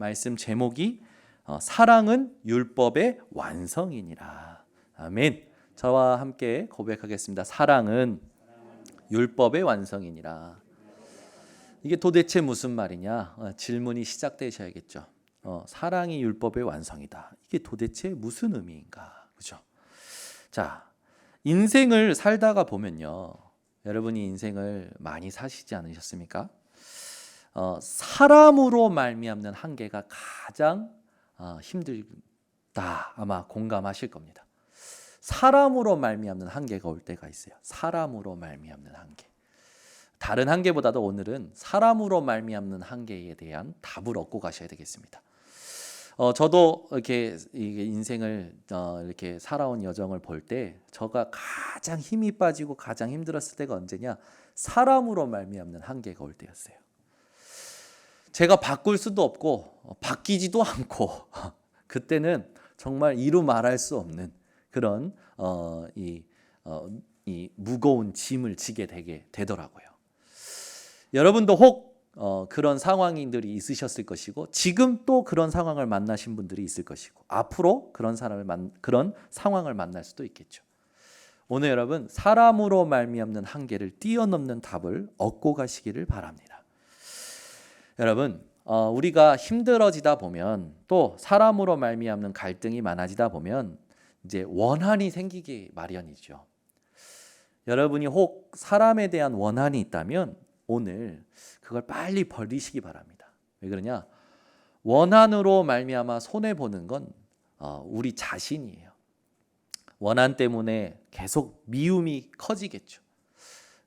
말씀 제목이 사랑은 율법의 완성이니라. 아멘. 저와 함께 고백하겠습니다. 사랑은 율법의 완성이니라. 이게 도대체 무슨 말이냐? 질문이 시작되셔야겠죠. 사랑이 율법의 완성이다. 이게 도대체 무슨 의미인가? 그죠? 자, 인생을 살다가 보면요. 여러분이 인생을 많이 사시지 않으셨습니까? 사람으로 말미암는 한계가 가장 힘들다. 아마 공감하실 겁니다. 사람으로 말미암는 한계가 올 때가 있어요. 사람으로 말미암는 한계. 다른 한계보다도 오늘은 사람으로 말미암는 한계에 대한 답을 얻고 가셔야 되겠습니다. 저도 이렇게 인생을 이렇게 살아온 여정을 볼 때 저가 가장 힘이 빠지고 가장 힘들었을 때가 언제냐? 사람으로 말미암는 한계가 올 때였어요. 제가 바꿀 수도 없고 바뀌지도 않고 그때는 정말 이루 말할 수 없는 그런 이 무거운 짐을 지게 되더라고요. 여러분도 혹 그런 상황들이 있으셨을 것이고 지금 또 그런 상황을 만나신 분들이 있을 것이고 앞으로 그런 상황을 만날 수도 있겠죠. 오늘 여러분 사람으로 말미암는 한계를 뛰어넘는 답을 얻고 가시기를 바랍니다. 여러분 우리가 힘들어지다 보면 또 사람으로 말미암는 갈등이 많아지다 보면 이제 원한이 생기기 마련이죠. 여러분이 혹 사람에 대한 원한이 있다면 오늘 그걸 빨리 버리시기 바랍니다. 왜 그러냐? 원한으로 말미암아 손해 보는 건 우리 자신이에요. 원한 때문에 계속 미움이 커지겠죠.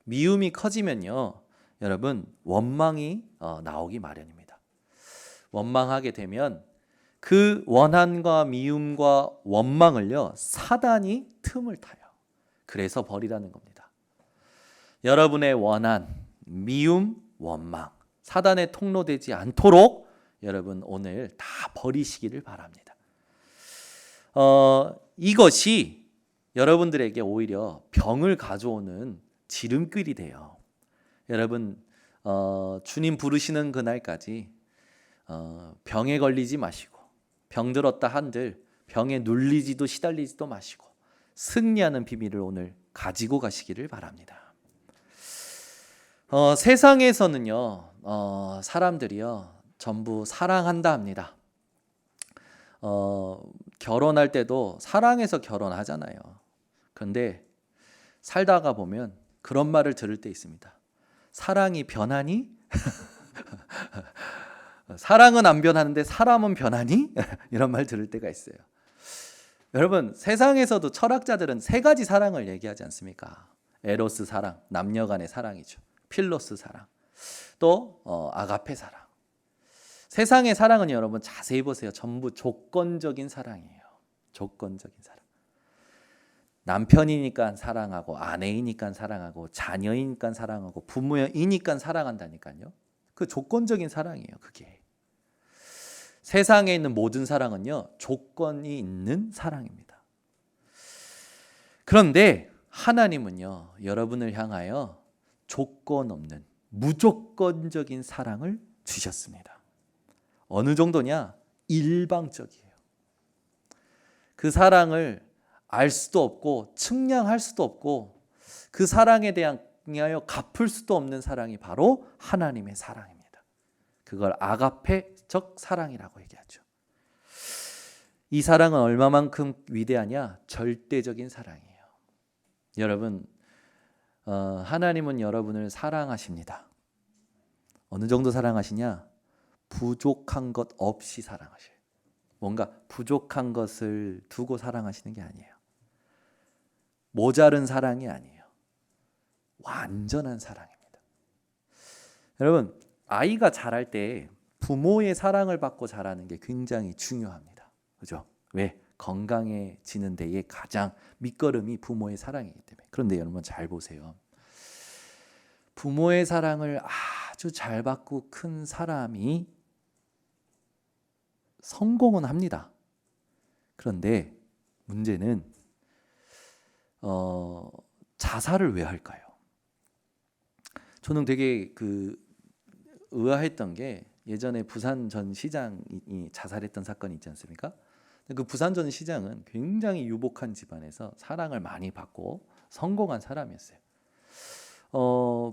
미움이 커지면요, 여러분 원망이 나오기 마련입니다. 원망하게 되면 그 원한과 미움과 원망을요 사단이 틈을 타요. 그래서 버리라는 겁니다. 여러분의 원한, 미움, 원망, 사단에 통로되지 않도록 여러분 오늘 다 버리시기를 바랍니다. 이것이 여러분들에게 오히려 병을 가져오는 지름길이 돼요. 여러분 주님 부르시는 그날까지 병에 걸리지 마시고 병들었다 한들 병에 눌리지도 시달리지도 마시고 승리하는 비밀을 오늘 가지고 가시기를 바랍니다. 세상에서는요 사람들이요 전부 사랑한다 합니다. 결혼할 때도 사랑해서 결혼하잖아요. 그런데 살다가 보면 그런 말을 들을 때 있습니다. 사랑이 변하니? 사랑은 안 변하는데 사람은 변하니? 이런 말 들을 때가 있어요. 여러분 세상에서도 철학자들은 세 가지 사랑을 얘기하지 않습니까? 에로스 사랑, 남녀 간의 사랑이죠. 필로스 사랑, 또 아가페 사랑. 세상의 사랑은 여러분 자세히 보세요. 전부 조건적인 사랑이에요. 조건적인 사랑. 남편이니까 사랑하고 아내이니까 사랑하고 자녀이니까 사랑하고 부모이니까 사랑한다니까요. 그 조건적인 사랑이에요. 그게. 세상에 있는 모든 사랑은요 조건이 있는 사랑입니다. 그런데 하나님은요 여러분을 향하여 조건 없는 무조건적인 사랑을 주셨습니다. 어느 정도냐? 일방적이에요. 그 사랑을 알 수도 없고 측량할 수도 없고 그 사랑에 대하여 갚을 수도 없는 사랑이 바로 하나님의 사랑입니다. 그걸 아가페적 사랑이라고 얘기하죠. 이 사랑은 얼마만큼 위대하냐? 절대적인 사랑이에요. 여러분 하나님은 여러분을 사랑하십니다. 어느 정도 사랑하시냐? 부족한 것 없이 사랑하셔요. 뭔가 부족한 것을 두고 사랑하시는 게 아니에요. 모자른 사랑이 아니에요. 완전한 사랑입니다. 여러분 아이가 자랄 때 부모의 사랑을 받고 자라는 게 굉장히 중요합니다. 그죠? 왜? 건강해지는 데에 가장 밑거름이 부모의 사랑이기 때문에. 그런데 여러분 잘 보세요. 부모의 사랑을 아주 잘 받고 큰 사람이 성공은 합니다. 그런데 문제는 자살을 왜 할까요? 저는 되게 의아했던 게 예전에 부산 전 시장이 자살했던 사건이 있지 않습니까? 그 부산 전 시장은 굉장히 유복한 집안에서 사랑을 많이 받고 성공한 사람이었어요.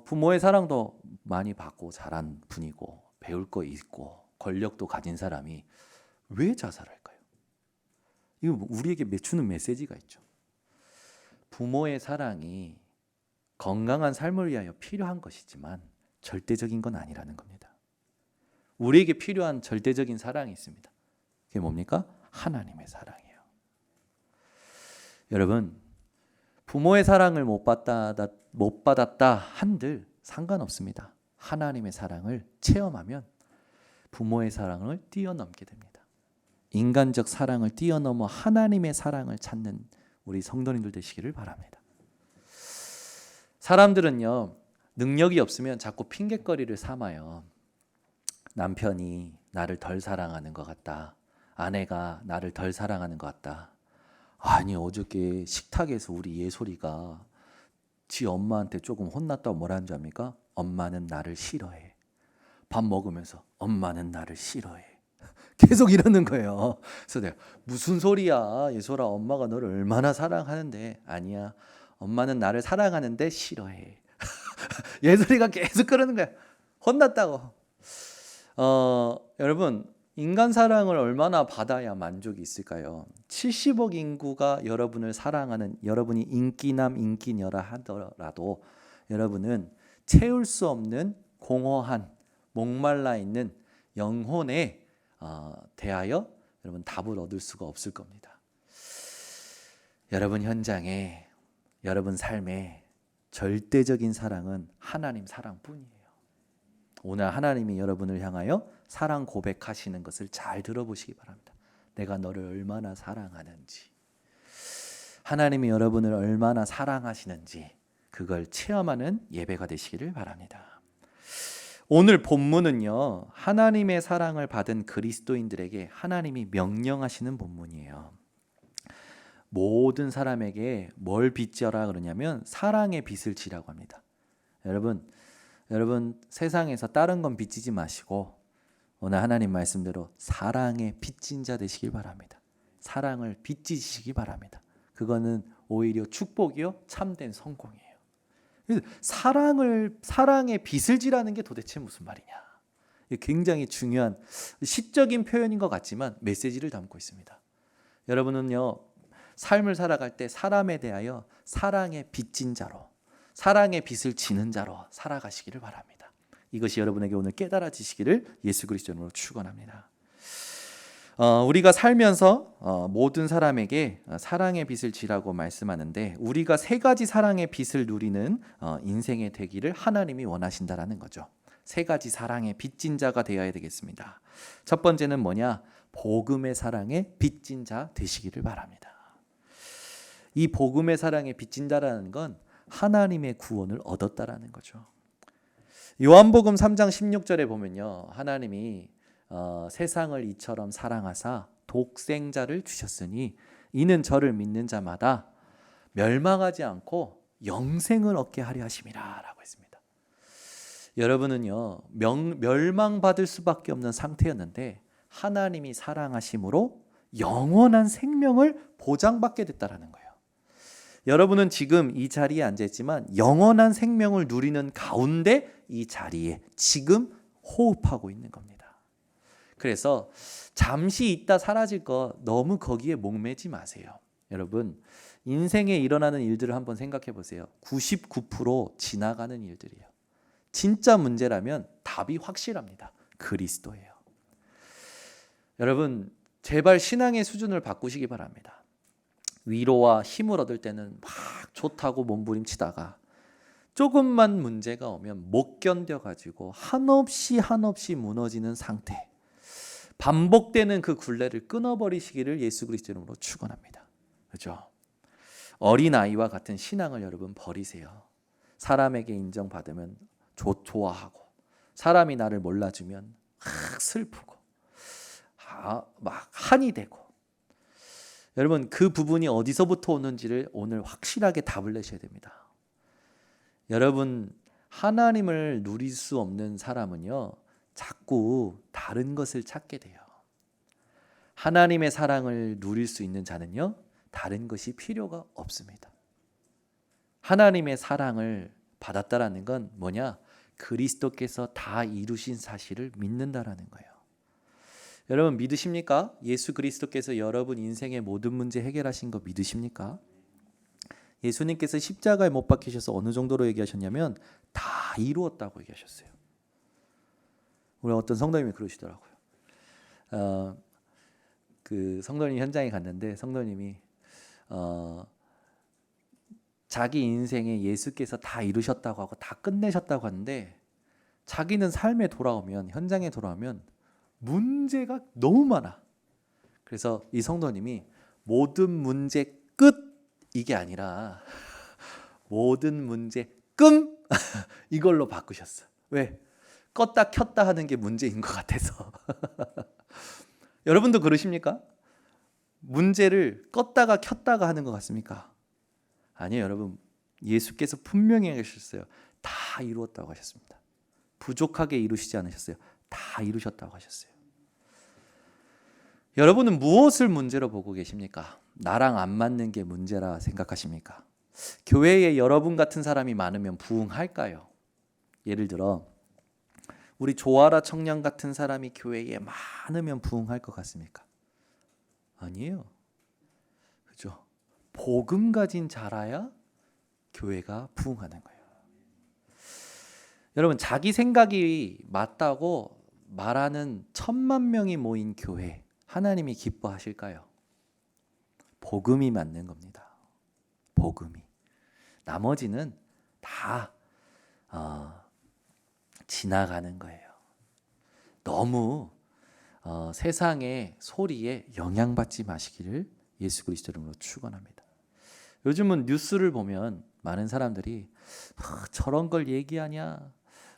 부모의 사랑도 많이 받고 자란 분이고 배울 거 있고 권력도 가진 사람이 왜 자살할까요? 이거 우리에게 주는 메시지가 있죠. 부모의 사랑이 건강한 삶을 위하여 필요한 것이지만 절대적인 건 아니라는 겁니다. 우리에게 필요한 절대적인 사랑이 있습니다. 그게 뭡니까? 하나님의 사랑이에요. 여러분, 부모의 사랑을 못 받았다 한들 상관없습니다. 하나님의 사랑을 체험하면 부모의 사랑을 뛰어넘게 됩니다. 인간적 사랑을 뛰어넘어 하나님의 사랑을 찾는 우리 성도님들 되시기를 바랍니다. 사람들은요, 능력이 없으면 자꾸 핑곗거리를 삼아요. 남편이 나를 덜 사랑하는 것 같다. 아내가 나를 덜 사랑하는 것 같다. 아니, 어저께 식탁에서 우리 예솔이가 지 엄마한테 조금 혼났다고 뭐라는 줄 압니까? 엄마는 나를 싫어해. 밥 먹으면서 엄마는 나를 싫어해. 계속 이러는 거예요. 그래서 내가 무슨 소리야, 예솔아, 엄마가 너를 얼마나 사랑하는데. 아니야, 엄마는 나를 사랑하는데 싫어해. 예솔이가 계속 그러는 거야. 혼났다고. 여러분, 인간 사랑을 얼마나 받아야 만족이 있을까요? 70억 인구가 여러분을 사랑하는, 여러분이 인기남 인기녀라 하더라도 여러분은 채울 수 없는 공허한 목말라 있는 영혼에 대하여 여러분 답을 얻을 수가 없을 겁니다. 여러분 현장에, 여러분 삶에 절대적인 사랑은 하나님 사랑뿐이에요. 오늘 하나님이 여러분을 향하여 사랑 고백하시는 것을 잘 들어보시기 바랍니다. 내가 너를 얼마나 사랑하는지, 하나님이 여러분을 얼마나 사랑하시는지 그걸 체험하는 예배가 되시기를 바랍니다. 오늘 본문은요, 하나님의 사랑을 받은 그리스도인들에게 하나님이 명령하시는 본문이에요. 모든 사람에게 뭘 빚져라 그러냐면 사랑의 빚을 지라고 합니다. 여러분 세상에서 다른 건 빚지지 마시고 오늘 하나님 말씀대로 사랑의 빚진 자 되시길 바랍니다. 사랑을 빚지시기 바랍니다. 그거는 오히려 축복이요, 참된 성공이에요. 사랑의 빚을 지라는 게 도대체 무슨 말이냐? 굉장히 중요한 시적인 표현인 것 같지만 메시지를 담고 있습니다. 여러분은요, 삶을 살아갈 때 사람에 대하여 사랑의 빚진 자로, 사랑의 빚을 지는 자로 살아가시기를 바랍니다. 이것이 여러분에게 오늘 깨달아지시기를 예수 그리스도 이름으로 축원합니다. 우리가 살면서 모든 사람에게 사랑의 빚을 지라고 말씀하는데 우리가 세 가지 사랑의 빚을 누리는 인생의 되기를 하나님이 원하신다라는 거죠. 세 가지 사랑의 빚진 자가 되어야 되겠습니다. 첫 번째는 뭐냐? 복음의 사랑에 빚진 자 되시기를 바랍니다. 이 복음의 사랑에 빚진다라는 건 하나님의 구원을 얻었다라는 거죠. 요한복음 3장 16절에 보면요, 하나님이 세상을 이처럼 사랑하사 독생자를 주셨으니 이는 저를 믿는 자마다 멸망하지 않고 영생을 얻게 하려 하심이라 라고 했습니다. 여러분은요, 멸망받을 수밖에 없는 상태였는데 하나님이 사랑하심으로 영원한 생명을 보장받게 됐다라는 거예요. 여러분은 지금 이 자리에 앉아있지만 영원한 생명을 누리는 가운데 이 자리에 지금 호흡하고 있는 겁니다. 그래서 잠시 있다 사라질 거 너무 거기에 목매지 마세요. 여러분, 인생에 일어나는 일들을 한번 생각해 보세요. 99% 지나가는 일들이에요. 진짜 문제라면 답이 확실합니다. 그리스도예요. 여러분, 제발 신앙의 수준을 바꾸시기 바랍니다. 위로와 힘을 얻을 때는 막 좋다고 몸부림치다가 조금만 문제가 오면 못 견뎌가지고 한없이 무너지는 상태, 반복되는 그 굴레를 끊어버리시기를 예수 그리스도 이름으로 축원합니다. 그렇죠? 어린아이와 같은 신앙을 여러분 버리세요. 사람에게 인정받으면 좋아하고 사람이 나를 몰라주면 슬프고 막 한이 되고, 여러분 그 부분이 어디서부터 오는지를 오늘 확실하게 답을 내셔야 됩니다. 여러분, 하나님을 누릴 수 없는 사람은요, 자꾸 다른 것을 찾게 돼요. 하나님의 사랑을 누릴 수 있는 자는요, 다른 것이 필요가 없습니다. 하나님의 사랑을 받았다라는 건 뭐냐? 그리스도께서 다 이루신 사실을 믿는다라는 거예요. 여러분 믿으십니까? 예수 그리스도께서 여러분 인생의 모든 문제 해결하신 거 믿으십니까? 예수님께서 십자가에 못 박히셔서 어느 정도로 얘기하셨냐면 다 이루었다고 얘기하셨어요. 우리 어떤 성도님이 그러시더라고요. 그 성도님 현장에 갔는데 성도님이 자기 인생에 예수께서 다 이루셨다고 하고 다 끝내셨다고 하는데 자기는 삶에 돌아오면, 현장에 돌아오면 문제가 너무 많아. 그래서 이 성도님이 모든 문제 끝 이게 아니라 모든 문제 끔 이걸로 바꾸셨어. 왜? 껐다 켰다 하는 게 문제인 것 같아서. 여러분도 그러십니까? 문제를 껐다가 켰다가 하는 것 같습니까? 아니에요, 여러분. 예수께서 분명히 하셨어요. 다 이루었다고 하셨습니다. 부족하게 이루시지 않으셨어요. 다 이루셨다고 하셨어요. 여러분은 무엇을 문제로 보고 계십니까? 나랑 안 맞는 게 문제라 생각하십니까? 교회에 여러분 같은 사람이 많으면 부흥할까요? 예를 들어 우리 조아라 청년 같은 사람이 교회에 많으면 부흥할 것 같습니까? 아니에요. 그죠? 복음 가진 자라야 교회가 부흥하는 거예요. 여러분 자기 생각이 맞다고 말하는 1000만 명이 모인 교회 하나님이 기뻐하실까요? 복음이 맞는 겁니다. 복음이. 나머지는 다 지나가는 거예요. 너무 세상의 소리에 영향받지 마시기를 예수 그리스도 이름으로 축원합니다. 요즘은 뉴스를 보면 많은 사람들이 저런 걸 얘기하냐,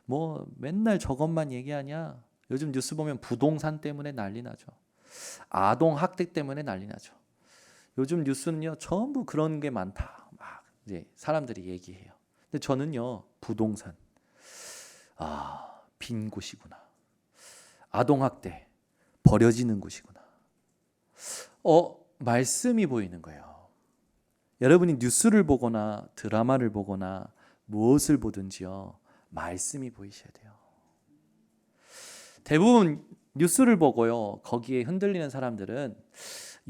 뭐 맨날 저것만 얘기하냐. 요즘 뉴스 보면 부동산 때문에 난리 나죠. 아동 학대 때문에 난리 나죠. 요즘 뉴스는요 전부 그런 게 많다. 막 이제 사람들이 얘기해요. 근데 저는요 부동산, 빈 곳이구나. 아동 학대, 버려지는 곳이구나. 말씀이 보이는 거예요. 여러분이 뉴스를 보거나 드라마를 보거나 무엇을 보든지요 말씀이 보이셔야 돼요. 대부분 뉴스를 보고요 거기에 흔들리는 사람들은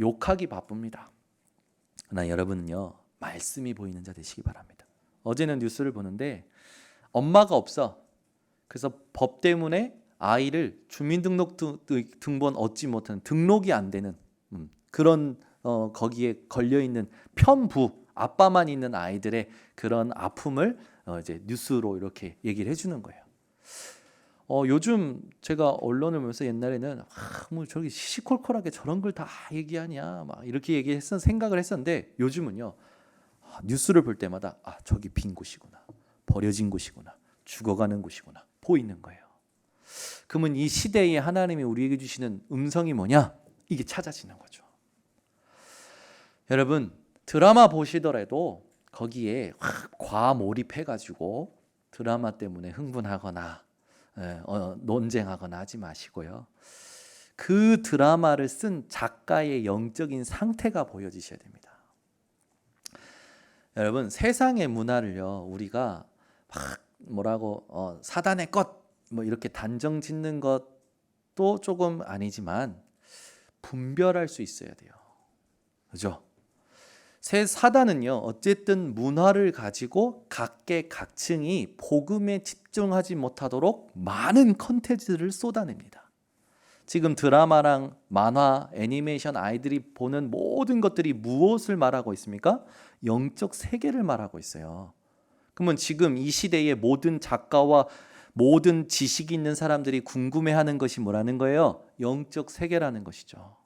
욕하기 바쁩니다. 그러나 여러분은요 말씀이 보이는 자 되시기 바랍니다. 어제는 뉴스를 보는데 엄마가 없어. 그래서 법 때문에 아이를 주민등록등본 얻지 못하는, 등록이 안 되는 그런 거기에 걸려 있는 편부, 아빠만 있는 아이들의 그런 아픔을 이제 뉴스로 이렇게 얘기를 해주는 거예요. 요즘 제가 언론을 보면서 옛날에는 뭐 저기 시시콜콜하게 저런 걸 다 얘기하냐 막 이렇게 생각을 했었는데 요즘은요 뉴스를 볼 때마다 저기 빈 곳이구나, 버려진 곳이구나, 죽어가는 곳이구나 보이는 거예요. 그러면 이 시대에 하나님이 우리에게 주시는 음성이 뭐냐? 이게 찾아지는 거죠. 여러분 드라마 보시더라도 거기에 확 과몰입해가지고 드라마 때문에 흥분하거나 논쟁하거나 하지 마시고요. 그 드라마를 쓴 작가의 영적인 상태가 보여지셔야 됩니다. 여러분 세상의 문화를요 우리가 막 사단의 것 뭐 이렇게 단정 짓는 것도 조금 아니지만 분별할 수 있어야 돼요. 그죠? 사단은요 어쨌든 문화를 가지고 각계각층이 복음에 집중하지 못하도록 많은 컨텐츠를 쏟아냅니다. 지금 드라마랑 만화, 애니메이션 아이들이 보는 모든 것들이 무엇을 말하고 있습니까? 영적 세계를 말하고 있어요. 그러면 지금 이 시대의 모든 작가와 모든 지식이 있는 사람들이 궁금해하는 것이 뭐라는 거예요? 영적 세계라는 것이죠.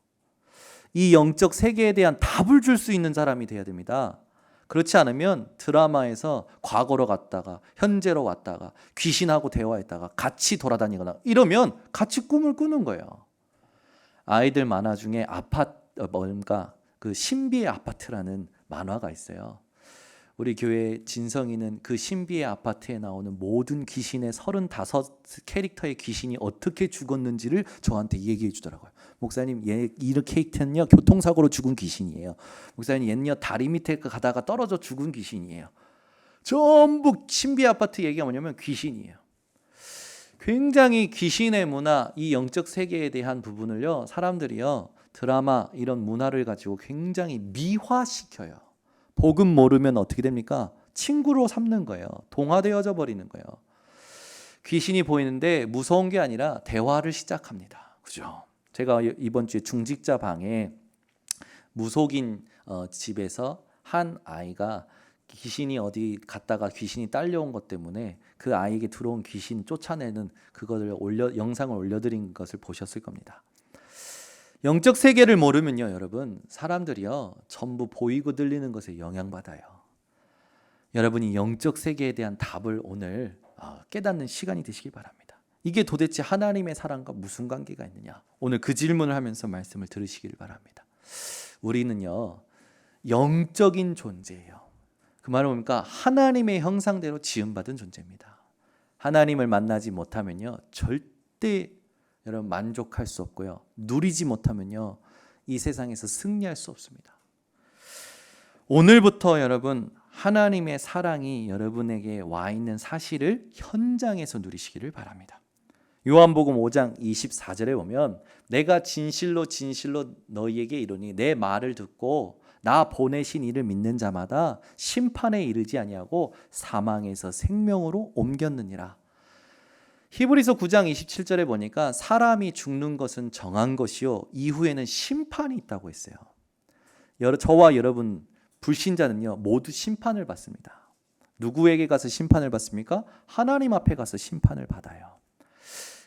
이 영적 세계에 대한 답을 줄 수 있는 사람이 돼야 됩니다. 그렇지 않으면 드라마에서 과거로 갔다가 현재로 왔다가 귀신하고 대화했다가 같이 돌아다니거나 이러면 같이 꿈을 꾸는 거예요. 아이들 만화 중에 그 신비의 아파트라는 만화가 있어요. 우리 교회 진성이는 그 신비의 아파트에 나오는 모든 귀신의 35 캐릭터의 귀신이 어떻게 죽었는지를 저한테 얘기해 주더라고요. 목사님, 얘 이렇게 있던요 교통사고로 죽은 귀신이에요. 목사님, 얘는요 다리 밑에 가다가 떨어져 죽은 귀신이에요. 전부 신비 아파트 얘기가 뭐냐면 귀신이에요. 굉장히 귀신의 문화, 이 영적 세계에 대한 부분을요 사람들이요 드라마 이런 문화를 가지고 굉장히 미화시켜요. 복음 모르면 어떻게 됩니까? 친구로 삼는 거예요. 동화되어져 버리는 거예요. 귀신이 보이는데 무서운 게 아니라 대화를 시작합니다. 그죠? 제가 이번 주에 중직자 방에 무속인 집에서 한 아이가 귀신이 어디 갔다가 귀신이 딸려온 것 때문에 그 아이에게 들어온 귀신 쫓아내는 그거를 영상을 올려드린 것을 보셨을 겁니다. 영적 세계를 모르면요 여러분, 사람들이요 전부 보이고 들리는 것에 영향받아요. 여러분이 영적 세계에 대한 답을 오늘 깨닫는 시간이 되시길 바랍니다. 이게 도대체 하나님의 사랑과 무슨 관계가 있느냐, 오늘 그 질문을 하면서 말씀을 들으시길 바랍니다. 우리는요 영적인 존재예요. 그 말은 뭡니까? 하나님의 형상대로 지음받은 존재입니다. 하나님을 만나지 못하면요 절대 여러분 만족할 수 없고요, 누리지 못하면요 이 세상에서 승리할 수 없습니다. 오늘부터 여러분 하나님의 사랑이 여러분에게 와 있는 사실을 현장에서 누리시기를 바랍니다. 요한복음 5장 24절에 보면 내가 진실로 진실로 너희에게 이르니 내 말을 듣고 나 보내신 이를 믿는 자마다 심판에 이르지 아니하고 사망에서 생명으로 옮겼느니라. 히브리서 9장 27절에 보니까 사람이 죽는 것은 정한 것이요 이후에는 심판이 있다고 했어요. 저와 여러분 불신자는요 모두 심판을 받습니다. 누구에게 가서 심판을 받습니까? 하나님 앞에 가서 심판을 받아요.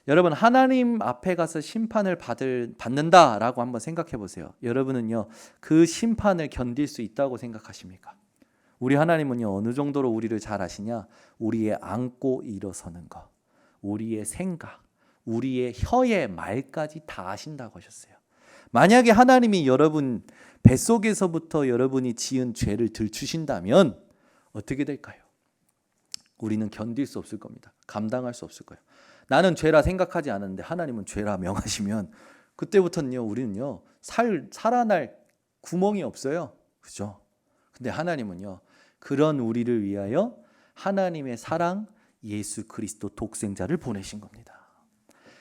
여러분 하나님 앞에 가서 심판을 받는다라고 한번 생각해 보세요. 여러분은요 그 심판을 견딜 수 있다고 생각하십니까? 우리 하나님은요 어느 정도로 우리를 잘 아시냐? 우리의 안고 일어서는 것, 우리의 생각, 우리의 혀의 말까지 다 아신다고 하셨어요. 만약에 하나님이 여러분 뱃속에서부터 여러분이 지은 죄를 들추신다면 어떻게 될까요? 우리는 견딜 수 없을 겁니다. 감당할 수 없을 거예요. 나는 죄라 생각하지 않았는데 하나님은 죄라 명하시면 그때부터는요 우리는요 살아날 구멍이 없어요. 그죠? 근데 하나님은요 그런 우리를 위하여 하나님의 사랑 예수 그리스도 독생자를 보내신 겁니다.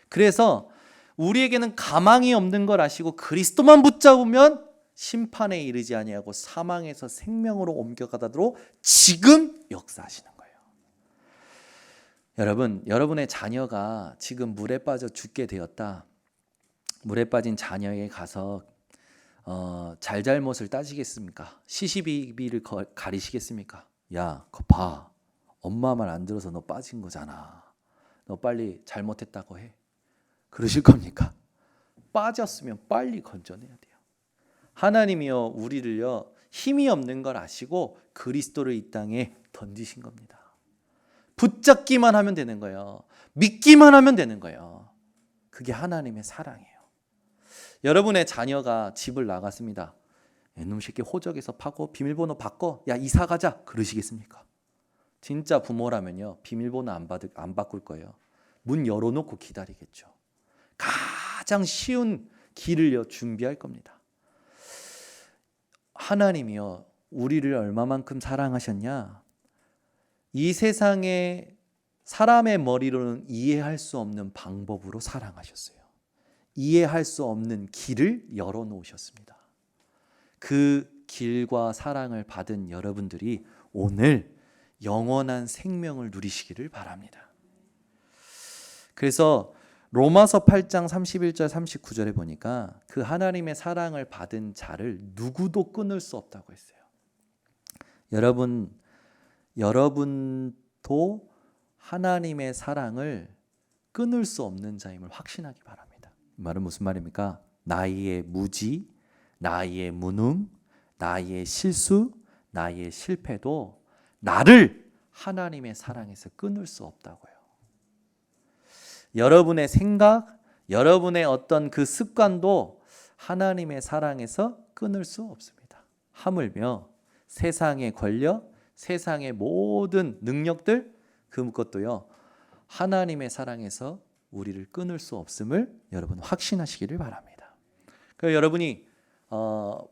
그래서 우리에게는 가망이 없는 걸 아시고 그리스도만 붙잡으면 심판에 이르지 아니하고 사망에서 생명으로 옮겨가도록 지금 역사하시는 거예요. 여러분, 여러분의 자녀가 지금 물에 빠져 죽게 되었다. 물에 빠진 자녀에게 가서 잘잘못을 따지겠습니까? 시시비비를 가리시겠습니까? 야, 그거 봐. 엄마 말 안 들어서 너 빠진 거잖아. 너 빨리 잘못했다고 해. 그러실 겁니까? 빠졌으면 빨리 건져내야 돼요. 하나님이요 우리를요 힘이 없는 걸 아시고 그리스도를 이 땅에 던지신 겁니다. 붙잡기만 하면 되는 거예요. 믿기만 하면 되는 거예요. 그게 하나님의 사랑이에요. 여러분의 자녀가 집을 나갔습니다. 이놈 새끼 호적에서 파고 비밀번호 바꿔. 야 이사 가자. 그러시겠습니까? 진짜 부모라면요 비밀번호 안 바꿀 거예요. 문 열어놓고 기다리겠죠. 가장 쉬운 길을요 준비할 겁니다. 하나님이요 우리를 얼마만큼 사랑하셨냐? 이 세상에 사람의 머리로는 이해할 수 없는 방법으로 사랑하셨어요. 이해할 수 없는 길을 열어놓으셨습니다. 그 길과 사랑을 받은 여러분들이 오늘 영원한 생명을 누리시기를 바랍니다. 그래서 로마서 8장 31절 39절에 보니까 그 하나님의 사랑을 받은 자를 누구도 끊을 수 없다고 했어요. 여러분도 하나님의 사랑을 끊을 수 없는 자임을 확신하기 바랍니다. 이 말은 무슨 말입니까? 나의 무지, 나의 무능, 나의 실수, 나의 실패도 나를 하나님의 사랑에서 끊을 수 없다고요. 여러분의 생각, 여러분의 어떤 그 습관도 하나님의 사랑에서 끊을 수 없습니다. 하물며 세상의 권력, 세상의 모든 능력들 그것도요 하나님의 사랑에서 우리를 끊을 수 없음을 여러분 확신하시기를 바랍니다. 그러니까 여러분이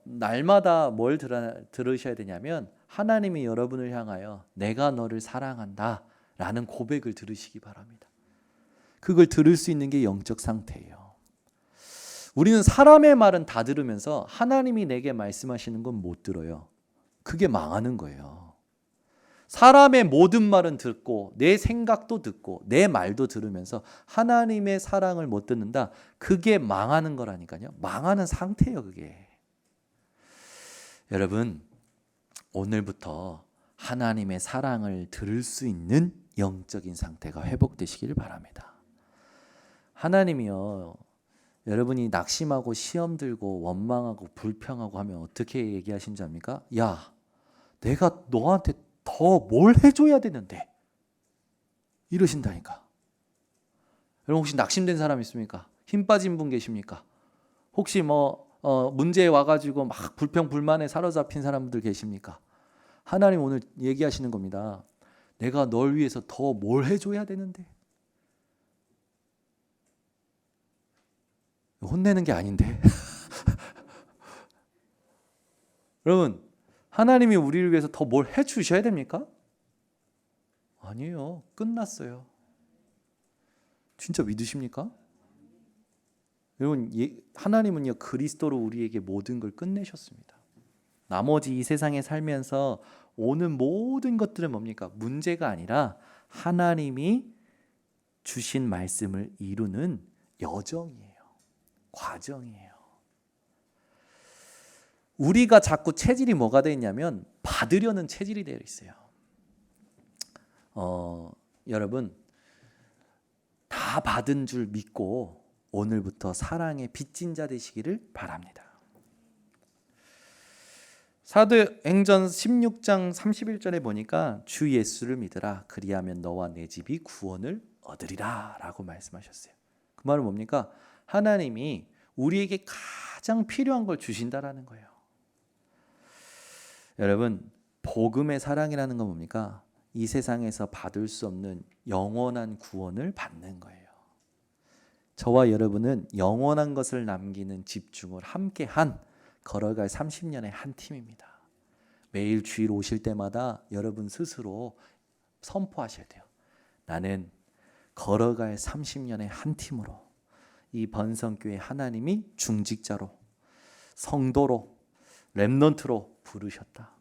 날마다 뭘 들으셔야 되냐면 하나님이 여러분을 향하여 내가 너를 사랑한다 라는 고백을 들으시기 바랍니다. 그걸 들을 수 있는 게 영적 상태예요. 우리는 사람의 말은 다 들으면서 하나님이 내게 말씀하시는 건 못 들어요. 그게 망하는 거예요. 사람의 모든 말은 듣고 내 생각도 듣고 내 말도 들으면서 하나님의 사랑을 못 듣는다. 그게 망하는 거라니까요. 망하는 상태예요, 그게. 여러분, 오늘부터 하나님의 사랑을 들을 수 있는 영적인 상태가 회복되시기를 바랍니다. 하나님이요, 여러분이 낙심하고 시험 들고 원망하고 불평하고 하면 어떻게 얘기하신 줄 압니까? 야, 내가 너한테 더 뭘 해줘야 되는데 이러신다니까. 여러분 혹시 낙심된 사람 있습니까? 힘 빠진 분 계십니까? 혹시 문제에 와가지고 막 불평불만에 사로잡힌 사람들 계십니까? 하나님 오늘 얘기하시는 겁니다. 내가 널 위해서 더 뭘 해줘야 되는데. 혼내는 게 아닌데. 여러분, 하나님이 우리를 위해서 더 뭘 해주셔야 됩니까? 아니에요. 끝났어요. 진짜 믿으십니까? 여러분, 하나님은요 그리스도로 우리에게 모든 걸 끝내셨습니다. 나머지 이 세상에 살면서 오는 모든 것들은 뭡니까? 문제가 아니라 하나님이 주신 말씀을 이루는 여정이에요. 과정이에요. 우리가 자꾸 체질이 뭐가 되어 있냐면 받으려는 체질이 되어 있어요. 여러분 다 받은 줄 믿고 오늘부터 사랑의 빚진 자 되시기를 바랍니다. 사도행전 16장 31절에 보니까 주 예수를 믿으라 그리하면 너와 내 집이 구원을 얻으리라 라고 말씀하셨어요. 그 말은 뭡니까? 하나님이 우리에게 가장 필요한 걸 주신다라는 거예요. 여러분, 복음의 사랑이라는 건 뭡니까? 이 세상에서 받을 수 없는 영원한 구원을 받는 거예요. 저와 여러분은 영원한 것을 남기는 집중을 함께한 걸어갈 30년의 한 팀입니다. 매일 주일 오실 때마다 여러분 스스로 선포하셔야 돼요. 나는 걸어갈 30년의 한 팀으로 이 번성교회 하나님이 중직자로 성도로 렘넌트로 부르셨다.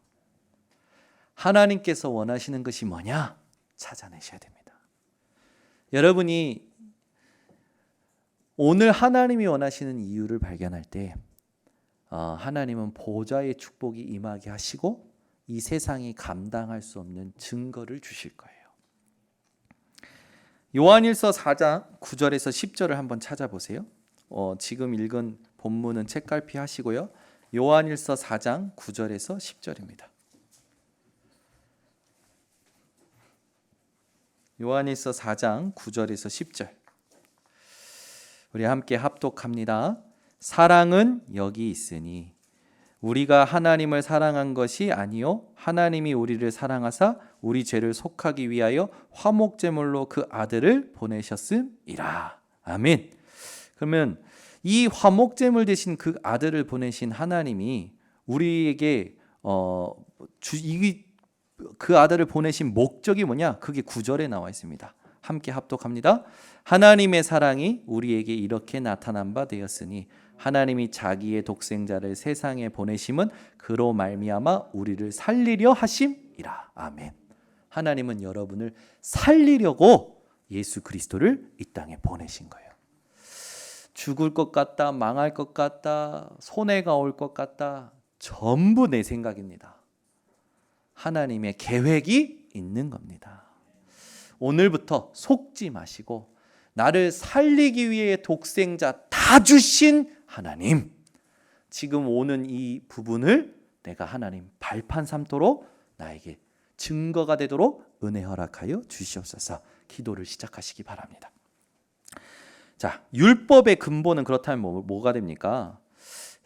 하나님께서 원하시는 것이 뭐냐? 찾아내셔야 됩니다. 여러분이 오늘 하나님이 원하시는 이유를 발견할 때 하나님은 보좌의 축복이 임하게 하시고 이 세상이 감당할 수 없는 증거를 주실 거예요. 요한일서 4장 9절에서 10절을 한번 찾아보세요. 지금 읽은 본문은 책갈피 하시고요. 요한일서 4장 9절에서 10절입니다. 요한일서 4장 9절에서 10절. 우리 함께 합독합니다. 사랑은 여기 있으니 우리가 하나님을 사랑한 것이 아니요 하나님이 우리를 사랑하사 우리 죄를 속하기 위하여 화목제물로 그 아들을 보내셨음이라. 아멘. 그러면 이 화목제물 대신 그 아들을 보내신 하나님이 우리에게 그 아들을 보내신 목적이 뭐냐? 그게 9절에 나와 있습니다. 함께 합독합니다. 하나님의 사랑이 우리에게 이렇게 나타난 바 되었으니 하나님이 자기의 독생자를 세상에 보내심은 그로 말미암아 우리를 살리려 하심이라. 아멘. 하나님은 여러분을 살리려고 예수 그리스도를 이 땅에 보내신 거예요. 죽을 것 같다, 망할 것 같다, 손해가 올 것 같다, 전부 내 생각입니다. 하나님의 계획이 있는 겁니다. 오늘부터 속지 마시고 나를 살리기 위해 독생자 다 주신 하나님, 지금 오는 이 부분을 내가 하나님 발판 삼도록 나에게 증거가 되도록 은혜 허락하여 주시옵소서. 기도를 시작하시기 바랍니다. 자, 율법의 근본은 그렇다면 뭐가 됩니까?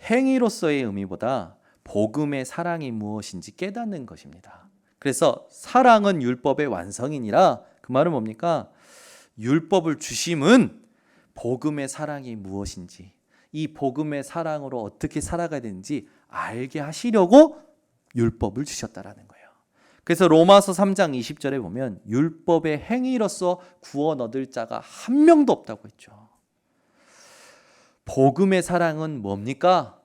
행위로서의 의미보다 복음의 사랑이 무엇인지 깨닫는 것입니다. 그래서 사랑은 율법의 완성이니라. 그 말은 뭡니까? 율법을 주심은 복음의 사랑이 무엇인지, 이 복음의 사랑으로 어떻게 살아가야 되는지 알게 하시려고 율법을 주셨다라는 거예요. 그래서 로마서 3장 20절에 보면 율법의 행위로서 구원 얻을 자가 한 명도 없다고 했죠. 복음의 사랑은 뭡니까?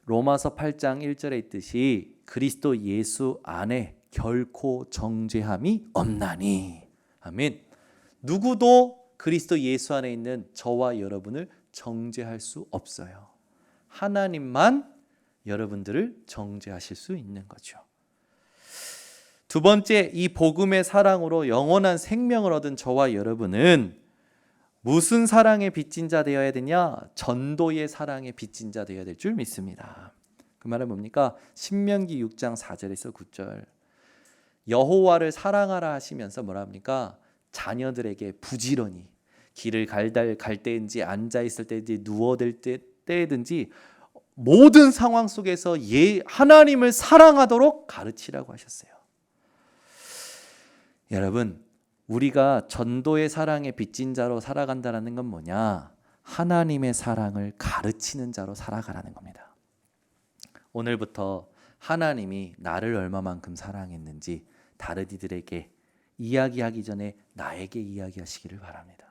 로마서 8장 1절에 있듯이 그리스도 예수 안에 결코 정죄함이 없나니. 아멘. 누구도 그리스도 예수 안에 있는 저와 여러분을 정죄할 수 없어요. 하나님만 여러분들을 정죄하실 수 있는 거죠. 두 번째, 이 복음의 사랑으로 영원한 생명을 얻은 저와 여러분은 무슨 사랑에 빚진 자 되어야 되냐? 전도의 사랑에 빚진 자 되어야 될 줄 믿습니다. 그 말은 뭡니까? 신명기 6장 4절에서 9절. 여호와를 사랑하라 하시면서 뭐라 합니까? 자녀들에게 부지런히 길을 갈 때든지 앉아 있을 때든지 누워들 때든지 모든 상황 속에서 하나님을 사랑하도록 가르치라고 하셨어요. 여러분, 우리가 전도의 사랑에 빚진 자로 살아간다는 건 뭐냐? 하나님의 사랑을 가르치는 자로 살아가라는 겁니다. 오늘부터 하나님이 나를 얼마만큼 사랑했는지 다른 이들에게 이야기하기 전에 나에게 이야기하시기를 바랍니다.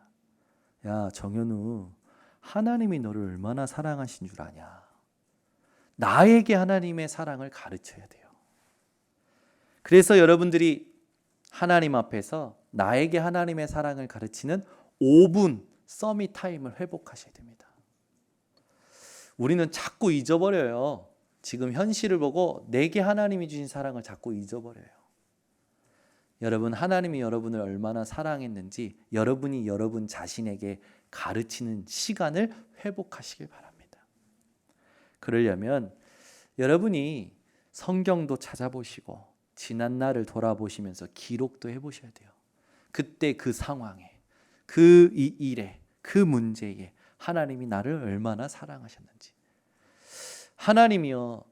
야, 정현우, 하나님이 너를 얼마나 사랑하신 줄 아냐? 나에게 하나님의 사랑을 가르쳐야 돼요. 그래서 여러분들이 하나님 앞에서 나에게 하나님의 사랑을 가르치는 5분 서밋 타임을 회복하셔야 됩니다. 우리는 자꾸 잊어버려요. 지금 현실을 보고 내게 하나님이 주신 사랑을 자꾸 잊어버려요. 여러분, 하나님이 여러분을 얼마나 사랑했는지 여러분이 여러분 자신에게 가르치는 시간을 회복하시길 바랍니다. 그러려면 여러분이 성경도 찾아보시고 지난 날을 돌아보시면서 기록도 해보셔야 돼요. 그때 그 상황에, 그 일에, 그 문제에 하나님이 나를 얼마나 사랑하셨는지, 하나님이요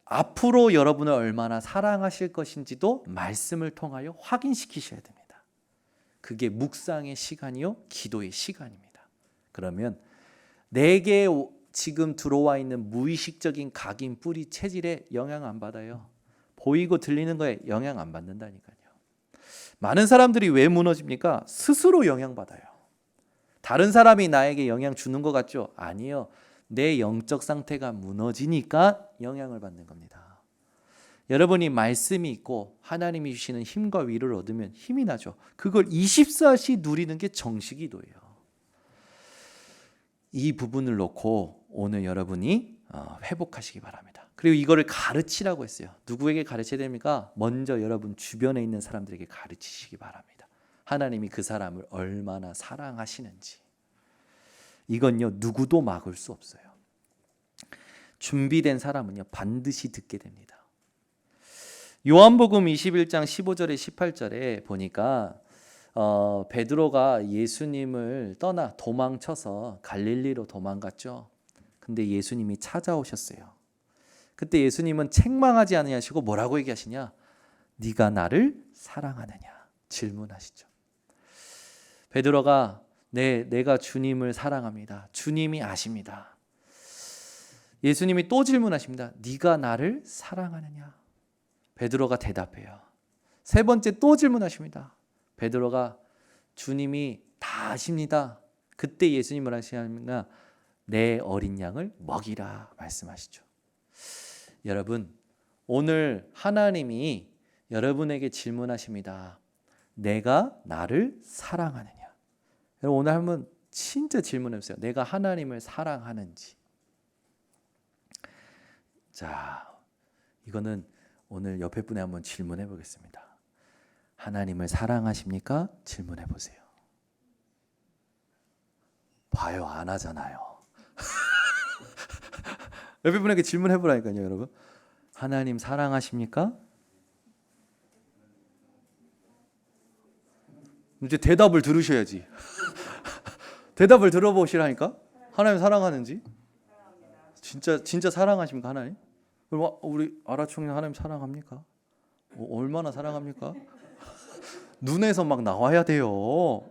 앞으로 여러분을 얼마나 사랑하실 것인지도 말씀을 통하여 확인시키셔야 됩니다. 그게 묵상의 시간이요 기도의 시간입니다. 그러면 내게 지금 들어와 있는 무의식적인 각인, 뿌리, 체질에 영향 안 받아요. 보이고 들리는 거에 영향 안 받는다니까요. 많은 사람들이 왜 무너집니까? 스스로 영향받아요. 다른 사람이 나에게 영향 주는 것 같죠? 아니요. 내 영적 상태가 무너지니까 영향을 받는 겁니다. 여러분이 말씀이 있고 하나님이 주시는 힘과 위로를 얻으면 힘이 나죠. 그걸 24시 누리는 게 정식기도예요. 이 부분을 놓고 오늘 여러분이 회복하시기 바랍니다. 그리고 이거를 가르치라고 했어요. 누구에게 가르쳐야 됩니까? 먼저 여러분 주변에 있는 사람들에게 가르치시기 바랍니다. 하나님이 그 사람을 얼마나 사랑하시는지. 이건요 누구도 막을 수 없어요. 준비된 사람은요 반드시 듣게 됩니다. 요한복음 21장 15절에 18절에 보니까 베드로가 예수님을 떠나 도망쳐서 갈릴리로 도망갔죠. 근데 예수님이 찾아오셨어요. 그때 예수님은 책망하지 아니하시고 뭐라고 얘기하시냐? 네가 나를 사랑하느냐? 질문하시죠. 베드로가 내가 주님을 사랑합니다. 주님이 아십니다. 예수님이 또 질문하십니다. 네가 나를 사랑하느냐? 베드로가 대답해요. 세 번째 또 질문하십니다. 베드로가 주님이 다 아십니다. 그때 예수님을 하시니까 내 어린 양을 먹이라 말씀하시죠. 여러분, 오늘 하나님이 여러분에게 질문하십니다. 내가 나를 사랑하느냐? 여러분, 오늘 한번 진짜 질문해 보세요. 내가 하나님을 사랑하는지. 자, 이거는 오늘 옆에 분에 한번 질문해 보겠습니다. 하나님을 사랑하십니까? 질문해 보세요. 봐요, 안 하잖아요. 옆에 분에게 질문해 보라니까요, 여러분. 하나님 사랑하십니까? 이제 대답을 들으셔야지. 대답을 들어보시라니까. 하나님 사랑하는지? 진짜 사랑하십니까, 하나님? 우리 아라총리 하나님 사랑합니까? 얼마나 사랑합니까? 눈에서 막 나와야 돼요.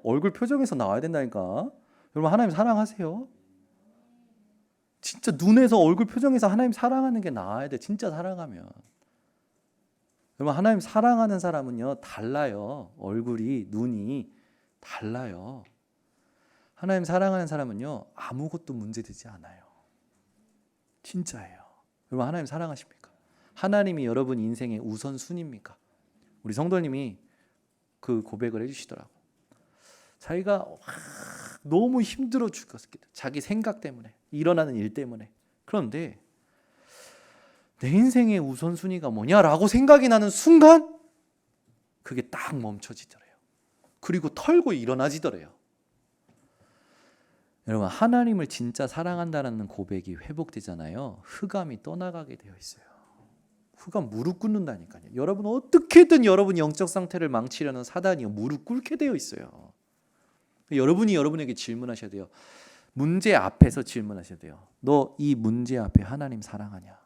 얼굴 표정에서 나와야 된다니까. 여러분 하나님 사랑하세요? 진짜 눈에서 얼굴 표정에서 하나님 사랑하는 게 나와야 돼. 진짜 사랑하면. 여러분 하나님 사랑하는 사람은요 달라요. 얼굴이 눈이 달라요. 하나님 사랑하는 사람은요 아무것도 문제되지 않아요. 진짜예요. 여러분 하나님 사랑하십니까? 하나님이 여러분 인생의 우선순위입니까? 우리 성도님이 그 고백을 해주시더라고. 자기가 너무 힘들어 죽겠다. 자기 생각 때문에, 일어나는 일 때문에. 그런데 내 인생의 우선순위가 뭐냐라고 생각이 나는 순간 그게 딱 멈춰지더래요. 그리고 털고 일어나지더래요. 여러분 하나님을 진짜 사랑한다는 고백이 회복되잖아요. 흑암이 떠나가게 되어 있어요. 흑암 무릎 꿇는다니까요. 여러분 어떻게든 여러분 영적 상태를 망치려는 사단이 무릎 꿇게 되어 있어요. 여러분이 여러분에게 질문하셔야 돼요. 문제 앞에서 질문하셔야 돼요. 너 이 문제 앞에 하나님 사랑하냐?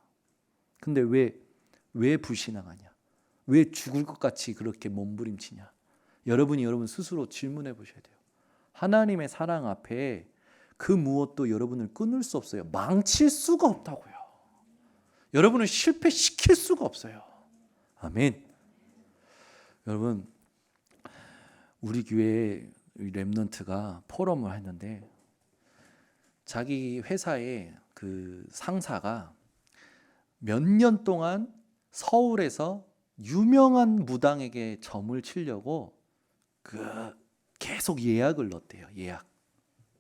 근데 왜 불신앙하냐? 왜 죽을 것 같이 그렇게 몸부림치냐? 여러분이 여러분 스스로 질문해 보셔야 돼요. 하나님의 사랑 앞에 그 무엇도 여러분을 끊을 수 없어요. 망칠 수가 없다고요. 여러분을 실패시킬 수가 없어요. 아멘. 여러분 우리 교회 렘넌트가 포럼을 했는데 자기 회사의 그 상사가 몇 년 동안 서울에서 유명한 무당에게 점을 치려고 계속 예약을 넣었대요.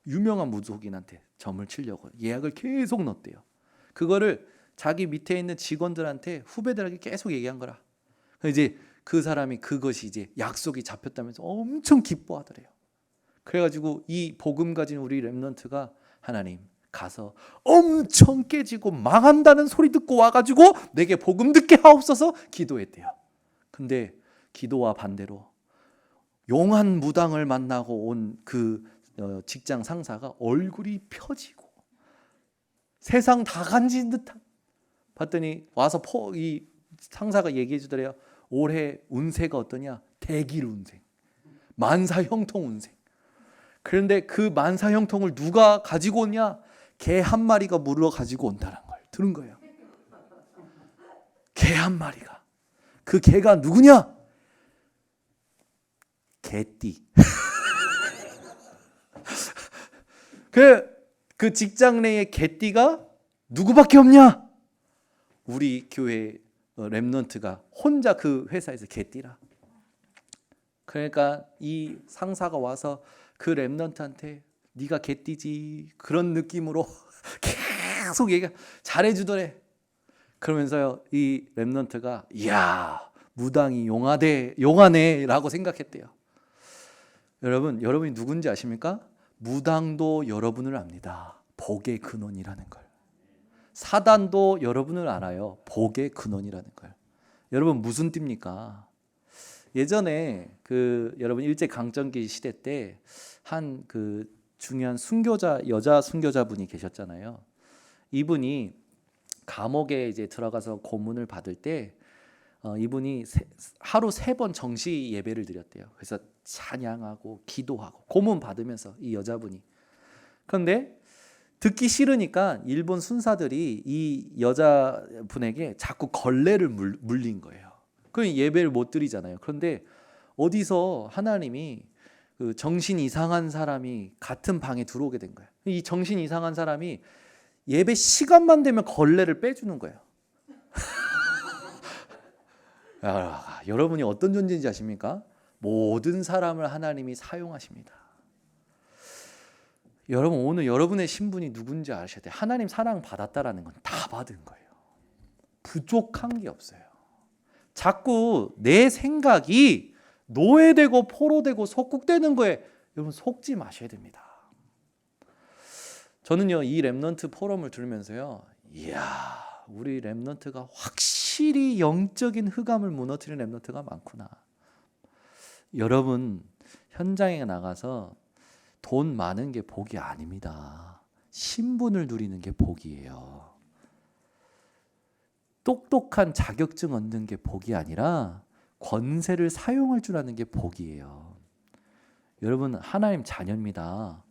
유명한 무속인한테 점을 치려고 예약을 계속 넣었대요. 그거를 자기 밑에 있는 직원들한테 후배들에게 계속 얘기한 거라. 이제 그 사람이 그것이 이제 약속이 잡혔다면서 엄청 기뻐하더래요. 그래가지고 이 복음 가진 우리 렘넌트가 하나님 가서 엄청 깨지고 망한다는 소리 듣고 와가지고 내게 복음 듣게 하옵소서 기도했대요. 근데 기도와 반대로 용한 무당을 만나고 온 그 직장 상사가 얼굴이 펴지고 세상 다 간진 듯한 봤더니 와서 이 상사가 얘기해 주더래요. 올해 운세가 어떠냐? 대길 운생, 만사형통 운생. 그런데 그 만사형통을 누가 가지고 오냐? 개 한 마리가 물어 가지고 온다는 걸 들은 거예요. 개 한 마리가. 그 개가 누구냐? 개띠. 그 직장 내에 개띠가 누구밖에 없냐? 우리 교회 렘넌트가 혼자 그 회사에서 개띠라. 그러니까 이 상사가 와서 그 렘넌트한테 네가 개띠지 그런 느낌으로 계속 얘기 잘해주더래. 그러면서요 이 렘넌트가 이야 무당이 용하네라고 생각했대요. 여러분이 누군지 아십니까? 무당도 여러분을 압니다. 복의 근원이라는 걸. 사단도 여러분을 알아요. 복의 근원이라는 걸. 여러분 무슨 띠입니까? 예전에 여러분 일제 강점기 시대 때 한 중요한 순교자 여자 순교자분이 계셨잖아요. 이분이 감옥에 이제 들어가서 고문을 받을 때 이분이 하루 3번 정시 예배를 드렸대요. 그래서 찬양하고 기도하고 고문 받으면서 이 여자분이. 그런데 듣기 싫으니까 일본 순사들이 이 여자분에게 자꾸 걸레를 물린 거예요. 그럼 예배를 못 드리잖아요. 그런데 어디서 하나님이 그 정신 이상한 사람이 같은 방에 들어오게 된 거예요. 이 정신 이상한 사람이 예배 시간만 되면 걸레를 빼주는 거예요. 여러분이 어떤 존재인지 아십니까? 모든 사람을 하나님이 사용하십니다. 여러분 오늘 여러분의 신분이 누군지 아셔야 돼요. 하나님 사랑 받았다라는 건 다 받은 거예요. 부족한 게 없어요. 자꾸 내 생각이 노예되고 포로되고 속국되는 거에 여러분 속지 마셔야 됩니다. 저는요 이 렘넌트 포럼을 들으면서요 이야 우리 렘넌트가 확실히 영적인 흑암을 무너뜨리는 렘넌트가 많구나. 여러분 현장에 나가서 돈 많은 게 복이 아닙니다. 신분을 누리는 게 복이에요. 똑똑한 자격증 얻는 게 복이 아니라 권세를 사용할 줄 아는 게 복이에요. 여러분 하나님 자녀입니다.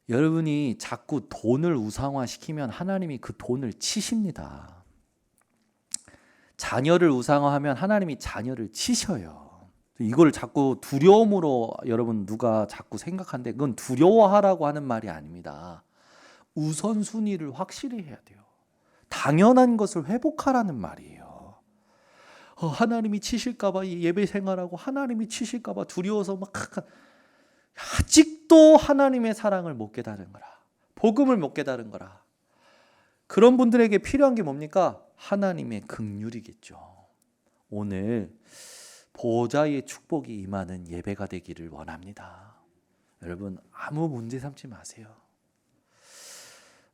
여러분이 자꾸 돈을 우상화시키면 하나님이 그 돈을 치십니다. 자녀를 우상화하면 하나님이 자녀를 치셔요. 이걸 자꾸 두려움으로 여러분 누가 자꾸 생각하는데 그건 두려워하라고 하는 말이 아닙니다. 우선순위를 확실히 해야 돼요. 당연한 것을 회복하라는 말이에요. 하나님이 치실까봐 예배 생활하고 하나님이 치실까봐 두려워서 막 아직도 하나님의 사랑을 못 깨달은 거라. 복음을 못 깨달은 거라. 그런 분들에게 필요한 게 뭡니까? 하나님의 긍휼이겠죠. 오늘 보호자의 축복이 임하는 예배가 되기를 원합니다. 여러분 아무 문제 삼지 마세요.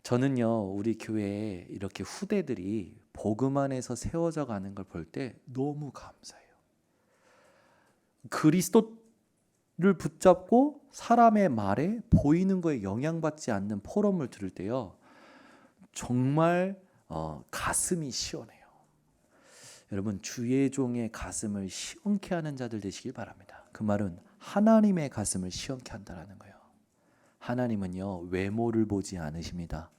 저는요 우리 교회에 이렇게 후대들이 복음 안에서 세워져 가는 걸 볼 때 너무 감사해요. 그리스도를 붙잡고 사람의 말에 보이는 거에 영향받지 않는 포럼을 들을 때요 정말 가슴이 시원해요. 여러분 주의 종의 가슴을 시원케 하는 자들 되시길 바랍니다. 그 말은 하나님의 가슴을 시원케 한다는 거예요. 하나님은요 외모를 보지 않으십니다.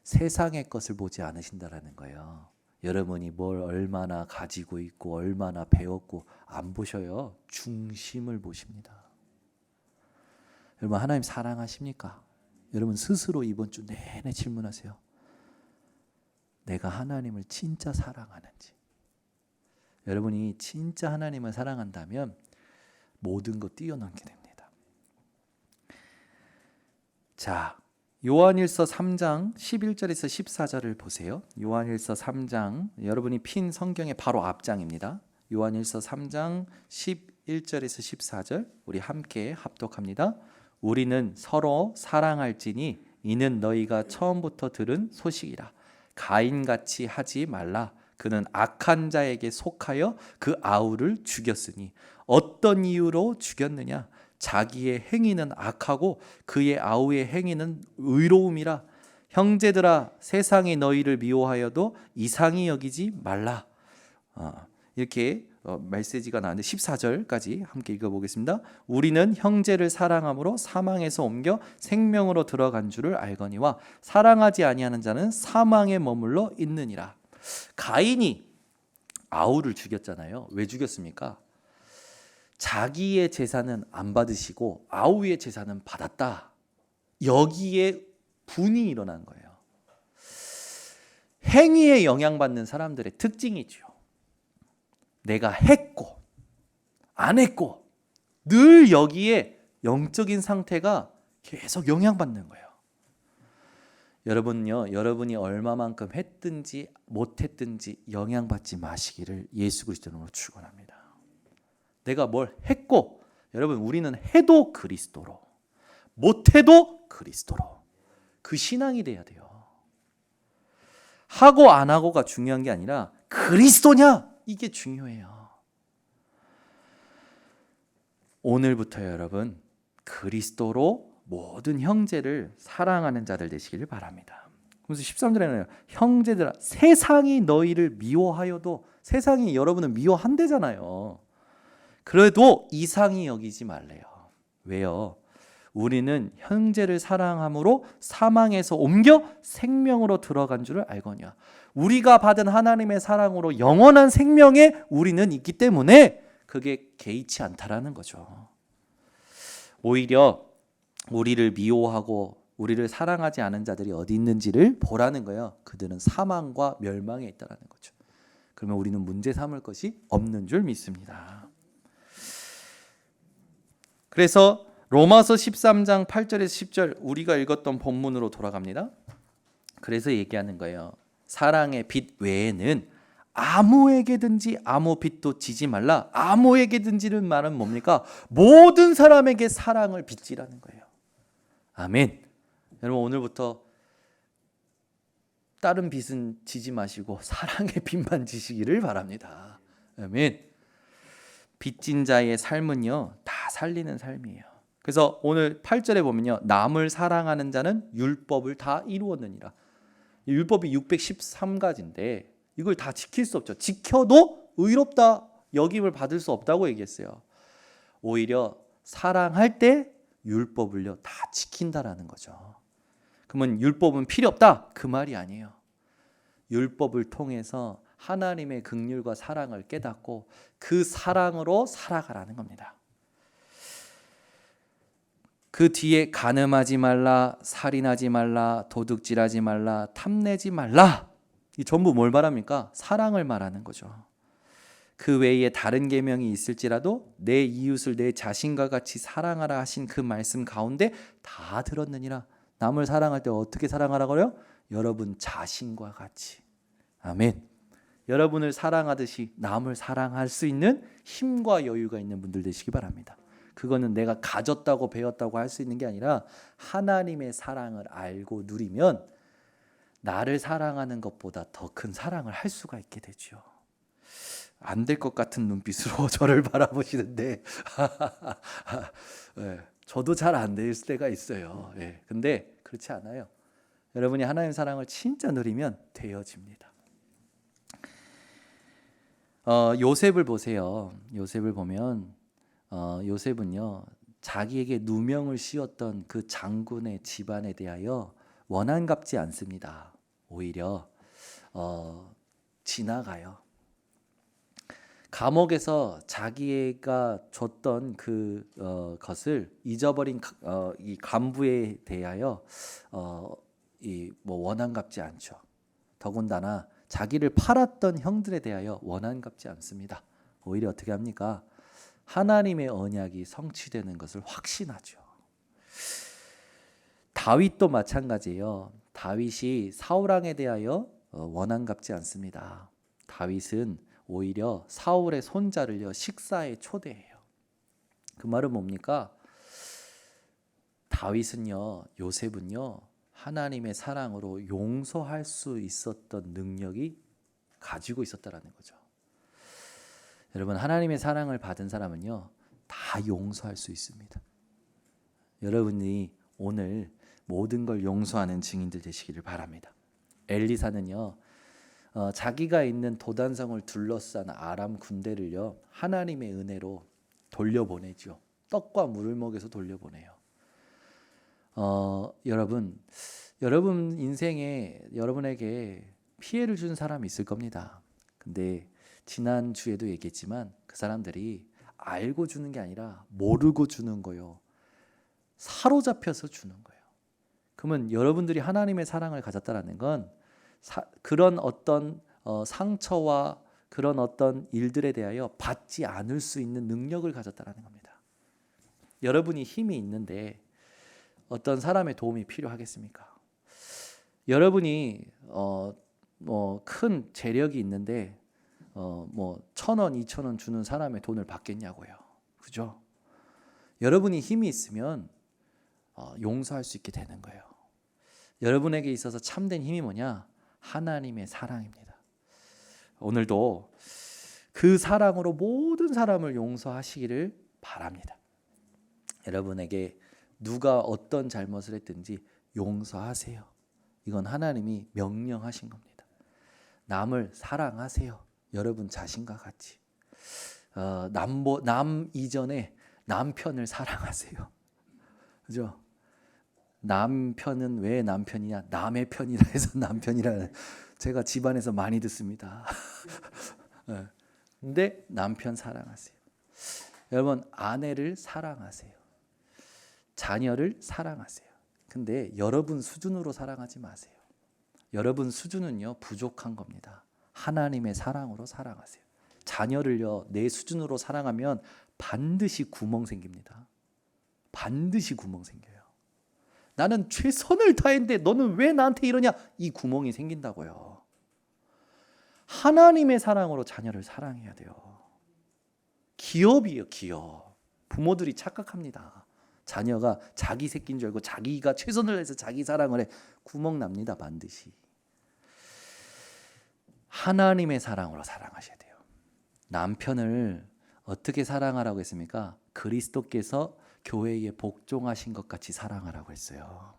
세상의 것을 보지 않으신다라는 거예요. 여러분이 뭘 얼마나 가지고 있고 얼마나 배웠고 안 보셔요. 중심을 보십니다. 여러분 하나님 사랑하십니까? 여러분 스스로 이번 주 내내 질문하세요. 내가 하나님을 진짜 사랑하는지. 여러분이 진짜 하나님을 사랑한다면 모든 것 뛰어넘게 됩니다. 자, 요한일서 3장 11절에서 14절을 보세요. 요한일서 3장 여러분이 핀 성경의 바로 앞장입니다. 요한일서 3장 11절에서 14절 우리 함께 합독합니다. 우리는 서로 사랑할지니 이는 너희가 처음부터 들은 소식이라. 가인같이 하지 말라. 그는 악한 자에게 속하여 그 아우를 죽였으니 어떤 이유로 죽였느냐? 자기의 행위는 악하고 그의 아우의 행위는 의로움이라. 형제들아 세상이 너희를 미워하여도 이상히 여기지 말라. 이렇게 메시지가 나왔는데 14절까지 함께 읽어보겠습니다. 우리는 형제를 사랑함으로 사망에서 옮겨 생명으로 들어간 줄을 알거니와 사랑하지 아니하는 자는 사망에 머물러 있느니라. 가인이 아우를 죽였잖아요. 왜 죽였습니까? 자기의 제사는 안 받으시고 아우의 제사는 받았다. 여기에 분이 일어난 거예요. 행위에 영향받는 사람들의 특징이죠. 내가 했고 안 했고 늘 여기에 영적인 상태가 계속 영향받는 거예요. 여러분요, 여러분이 얼마만큼 했든지 못했든지 영향받지 마시기를 예수 그리스도 이름으로 축원합니다. 내가 뭘 했고, 여러분 우리는 해도 그리스도로, 못해도 그리스도로. 그 신앙이 돼야 돼요. 하고 안 하고가 중요한 게 아니라 그리스도냐 이게 중요해요. 오늘부터 여러분 그리스도로 모든 형제를 사랑하는 자들 되시길 바랍니다. 그래서 13절에는 형제들아 세상이 너희를 미워하여도, 세상이 여러분을 미워한대잖아요. 그래도 이상히 여기지 말래요. 왜요? 우리는 형제를 사랑함으로 사망에서 옮겨 생명으로 들어간 줄을 알거니와. 우리가 받은 하나님의 사랑으로 영원한 생명에 우리는 있기 때문에 그게 개의치 않다라는 거죠. 오히려 우리를 미워하고 우리를 사랑하지 않은 자들이 어디 있는지를 보라는 거예요. 그들은 사망과 멸망에 있다라는 거죠. 그러면 우리는 문제 삼을 것이 없는 줄 믿습니다. 그래서 로마서 13장 8절에서 10절 우리가 읽었던 본문으로 돌아갑니다. 그래서 얘기하는 거예요. 사랑의 빚 외에는 아무에게든지 아무 빚도 지지 말라. 아무에게든지는 말은 뭡니까? 모든 사람에게 사랑을 빚지라는 거예요. 아멘. 여러분 오늘부터 다른 빚은 지지 마시고 사랑의 빚만 지시기를 바랍니다. 아멘. 빚진 자의 삶은요 다 살리는 삶이에요. 그래서 오늘 8절에 보면요, 남을 사랑하는 자는 율법을 다 이루었느니라. 율법이 613가지인데 이걸 다 지킬 수 없죠. 지켜도 의롭다 여김을 받을 수 없다고 얘기했어요. 오히려 사랑할 때 율법을요 다 지킨다라는 거죠. 그러면 율법은 필요 없다 그 말이 아니에요. 율법을 통해서 하나님의 긍휼과 사랑을 깨닫고 그 사랑으로 살아가라는 겁니다. 그 뒤에 간음하지 말라, 살인하지 말라, 도둑질하지 말라, 탐내지 말라. 이 전부 뭘 말합니까? 사랑을 말하는 거죠. 그 외에 다른 계명이 있을지라도 내 이웃을 내 자신과 같이 사랑하라 하신 그 말씀 가운데 다 들었느니라. 남을 사랑할 때 어떻게 사랑하라고요? 여러분 자신과 같이. 아멘. 여러분을 사랑하듯이 남을 사랑할 수 있는 힘과 여유가 있는 분들 되시기 바랍니다. 그거는 내가 가졌다고 배웠다고 할 수 있는 게 아니라 하나님의 사랑을 알고 누리면 나를 사랑하는 것보다 더 큰 사랑을 할 수가 있게 되죠. 안 될 것 같은 눈빛으로 저를 바라보시는데 네, 저도 잘 안 될 때가 있어요. 네, 근데 그렇지 않아요. 여러분이 하나님의 사랑을 진짜 누리면 되어집니다. 요셉을 보세요. 요셉을 보면 요셉은요 자기에게 누명을 씌웠던 그 장군의 집안에 대하여 원한 갚지 않습니다. 오히려 지나가요. 감옥에서 자기가 줬던 그 것을 잊어버린 이 간부에 대하여 이 뭐 원한 갚지 않죠. 더군다나 자기를 팔았던 형들에 대하여 원한 갚지 않습니다. 오히려 어떻게 합니까? 하나님의 언약이 성취되는 것을 확신하죠. 다윗도 마찬가지예요. 다윗이 사울 왕에 대하여 원한 갚지 않습니다. 다윗은 오히려 사울의 손자를요 식사에 초대해요. 그 말은 뭡니까? 다윗은요 요셉은요 하나님의 사랑으로 용서할 수 있었던 능력이 가지고 있었다라는 거죠. 여러분 하나님의 사랑을 받은 사람은요 다 용서할 수 있습니다. 여러분이 오늘 모든 걸 용서하는 증인들 되시기를 바랍니다. 엘리사는요 자기가 있는 도단성을 둘러싼 아람 군대를요 하나님의 은혜로 돌려보내죠. 떡과 물을 먹여서 돌려보내요. 여러분 인생에 여러분에게 피해를 준 사람이 있을 겁니다. 근데 지난주에도 얘기했지만 그 사람들이 알고 주는 게 아니라 모르고 주는 거요. 사로잡혀서 주는 거예요. 그러면 여러분들이 하나님의 사랑을 가졌다는 건 그런 어떤 상처와 그런 어떤 일들에 대하여 받지 않을 수 있는 능력을 가졌다는 겁니다. 여러분이 힘이 있는데 어떤 사람의 도움이 필요하겠습니까? 여러분이 큰 재력이 있는데 1,000원, 2,000원 주는 사람의 돈을 받겠냐고요. 그죠? 여러분이 힘이 있으면 용서할 수 있게 되는 거예요. 여러분에게 있어서 참된 힘이 뭐냐? 하나님의 사랑입니다. 오늘도 그 사랑으로 모든 사람을 용서하시기를 바랍니다. 여러분에게 누가 어떤 잘못을 했든지 용서하세요. 이건 하나님이 명령하신 겁니다. 남을 사랑하세요. 여러분 자신과 같이. 남 이전에 남편을 사랑하세요. 그죠? 남편은 왜 남편이냐? 남의 편이라 해서 남편이라 제가 집안에서 많이 듣습니다. 근데 남편 사랑하세요. 여러분 아내를 사랑하세요. 자녀를 사랑하세요. 근데 여러분 수준으로 사랑하지 마세요. 여러분 수준은요 부족한 겁니다. 하나님의 사랑으로 사랑하세요. 자녀를요 내 수준으로 사랑하면 반드시 구멍 생깁니다. 반드시 구멍 생겨요. 나는 최선을 다했는데 너는 왜 나한테 이러냐? 이 구멍이 생긴다고요. 하나님의 사랑으로 자녀를 사랑해야 돼요. 기업이에요, 기업. 부모들이 착각합니다. 자녀가 자기 새끼인 줄 알고 자기가 최선을 다해서 자기 사랑을 해. 구멍 납니다, 반드시. 하나님의 사랑으로 사랑하셔야 돼요. 남편을 어떻게 사랑하라고 했습니까? 그리스도께서 교회에 복종하신 것 같이 사랑하라고 했어요.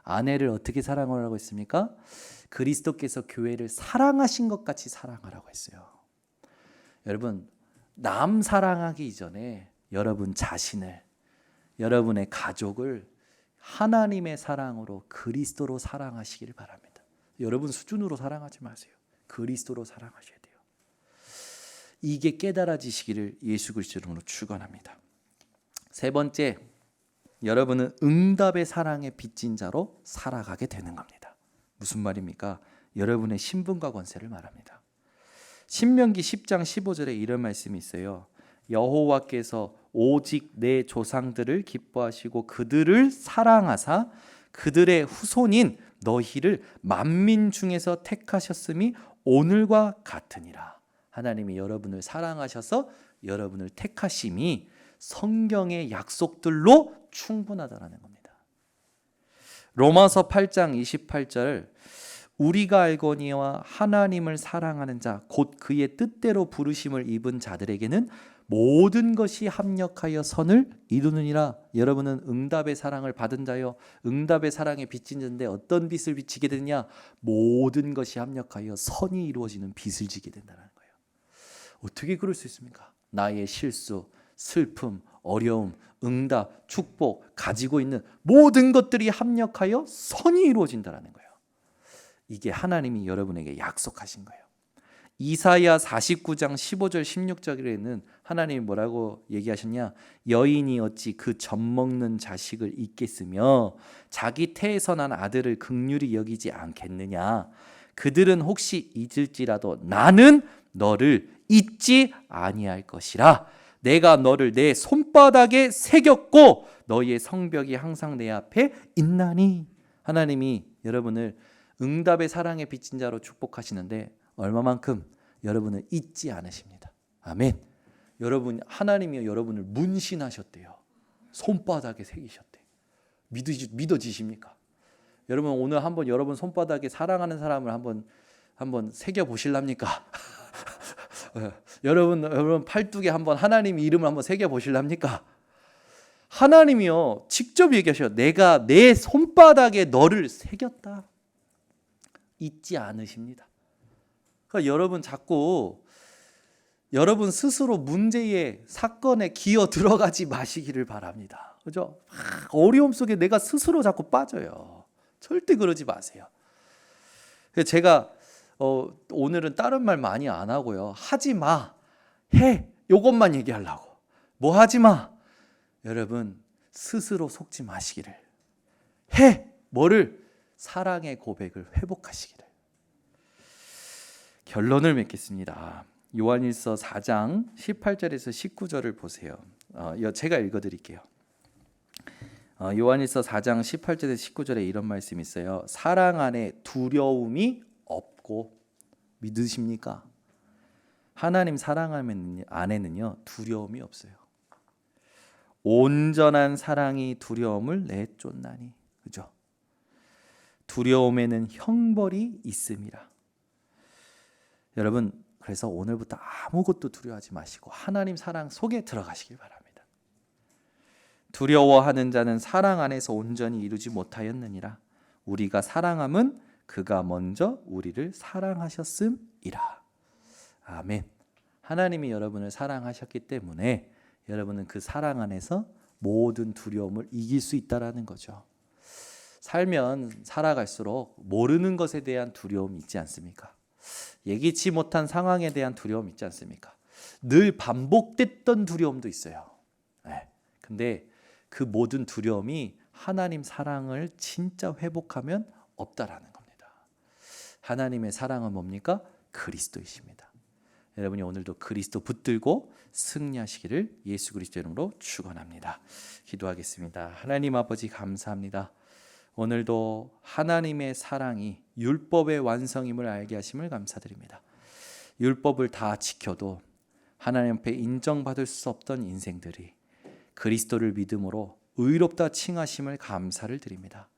아내를 어떻게 사랑하라고 했습니까? 그리스도께서 교회를 사랑하신 것 같이 사랑하라고 했어요. 여러분, 남 사랑하기 이전에 여러분 자신을, 여러분의 가족을 하나님의 사랑으로, 그리스도로 사랑하시기를 바랍니다. 여러분 수준으로 사랑하지 마세요. 그리스도로 사랑하셔야 돼요. 이게 깨달아지시기를 예수 그리스도 이름으로 축원합니다. 세 번째, 여러분은 응답의 사랑의 빚진 자로 살아가게 되는 겁니다. 무슨 말입니까? 여러분의 신분과 권세를 말합니다. 신명기 10장 15절에 이런 말씀이 있어요. 여호와께서 오직 내 조상들을 기뻐하시고 그들을 사랑하사 그들의 후손인 너희를 만민 중에서 택하셨음이 오늘과 같으니라. 하나님이 여러분을 사랑하셔서 여러분을 택하심이 성경의 약속들로 충분하다라는 겁니다. 로마서 8장 28절, 우리가 알거니와 하나님을 사랑하는 자 곧 그의 뜻대로 부르심을 입은 자들에게는 모든 것이 합력하여 선을 이루느니라. 여러분은 응답의 사랑을 받은 자요, 응답의 사랑에 빚진 자인데 어떤 빚을 지게 되느냐? 모든 것이 합력하여 선이 이루어지는 빚을 지게 된다는 거예요. 어떻게 그럴 수 있습니까? 나의 실수, 슬픔, 어려움, 응답, 축복, 가지고 있는 모든 것들이 합력하여 선이 이루어진다는 거예요. 이게 하나님이 여러분에게 약속하신 거예요. 이사야 49장 15절 16절에는 하나님이 뭐라고 얘기하셨냐? 여인이 어찌 그 젖먹는 자식을 잊겠으며 자기 태에서 난 아들을 긍휼히 여기지 않겠느냐? 그들은 혹시 잊을지라도 나는 너를 잊지 아니할 것이라. 내가 너를 내 손바닥에 새겼고 너희의 성벽이 항상 내 앞에 있나니. 하나님이 여러분을 응답의 사랑에 빚진 자로 축복하시는데 얼마만큼 여러분을 잊지 않으십니다. 아멘. 여러분, 하나님이 여러분을 문신하셨대요. 손바닥에 새기셨대요. 믿어지십니까? 여러분, 오늘 한번 여러분 손바닥에 사랑하는 사람을 한번 새겨 보실랍니까? 여러분 팔뚝에 한번 하나님 이름을 한번 새겨 보실랍니까? 하나님이요 직접 얘기하셔요. 내가 내 손바닥에 너를 새겼다. 잊지 않으십니다. 그러니까 여러분 자꾸 여러분 스스로 문제의 사건에 기어 들어가지 마시기를 바랍니다. 그죠? 어려움 속에 내가 스스로 자꾸 빠져요. 절대 그러지 마세요. 제가 오늘은 다른 말 많이 안 하고요. 하지 마, 해, 요것만 얘기하려고. 뭐 하지 마. 여러분 스스로 속지 마시기를. 해, 뭐를? 사랑의 고백을 회복하시기를. 결론을 맺겠습니다. 요한일서 4장 18절에서 19절을 보세요. 제가 읽어드릴게요. 요한일서 4장 18절에서 19절에 이런 말씀이 있어요. 사랑 안에 두려움이 없고. 믿으십니까? 하나님 사랑 안에는요 두려움이 없어요. 온전한 사랑이 두려움을 내쫓나니. 그죠? 두려움에는 형벌이 있음이라. 여러분, 그래서 오늘부터 아무것도 두려워하지 마시고 하나님 사랑 속에 들어가시길 바랍니다. 두려워하는 자는 사랑 안에서 온전히 이루지 못하였느니라. 우리가 사랑함은 그가 먼저 우리를 사랑하셨음이라. 아멘. 하나님이 여러분을 사랑하셨기 때문에 여러분은 그 사랑 안에서 모든 두려움을 이길 수 있다라는 거죠. 살면 살아갈수록 모르는 것에 대한 두려움이 있지 않습니까? 예기치 못한 상황에 대한 두려움이 있지 않습니까? 늘 반복됐던 두려움도 있어요. 네. 근데 그 모든 두려움이 하나님 사랑을 진짜 회복하면 없다라는 겁니다. 하나님의 사랑은 뭡니까? 그리스도이십니다. 여러분이 오늘도 그리스도 붙들고 승리하시기를 예수 그리스도 이름으로 축원합니다. 기도하겠습니다. 하나님 아버지 감사합니다. 오늘도 하나님의 사랑이 율법의 완성임을 알게 하심을 감사드립니다. 율법을 다 지켜도 하나님 앞에 인정받을 수 없던 인생들이 그리스도를 믿음으로 의롭다 칭하심을 감사를 드립니다.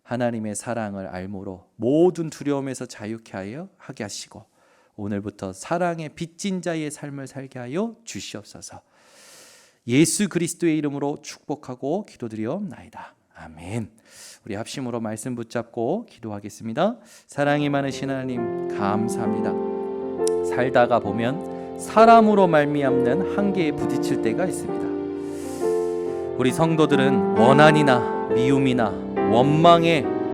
하나님의 사랑을 알므로 모든 두려움에서 자유케 하게 하시고 오늘부터 사랑의 빚진 자의 삶을 살게 하여 주시옵소서. 예수 그리스도의 이름으로 축복하고 기도드리옵나이다. 아멘. 우리 합심으로 말씀 붙잡고 기도하겠습니다. 사랑이 많으신 하나님 감사합니다. 살다가 보면 사람으로 말미암는 한계에 부딪힐 때가 있습니다. 우리 성도들은 원한이나 미움이나 원망에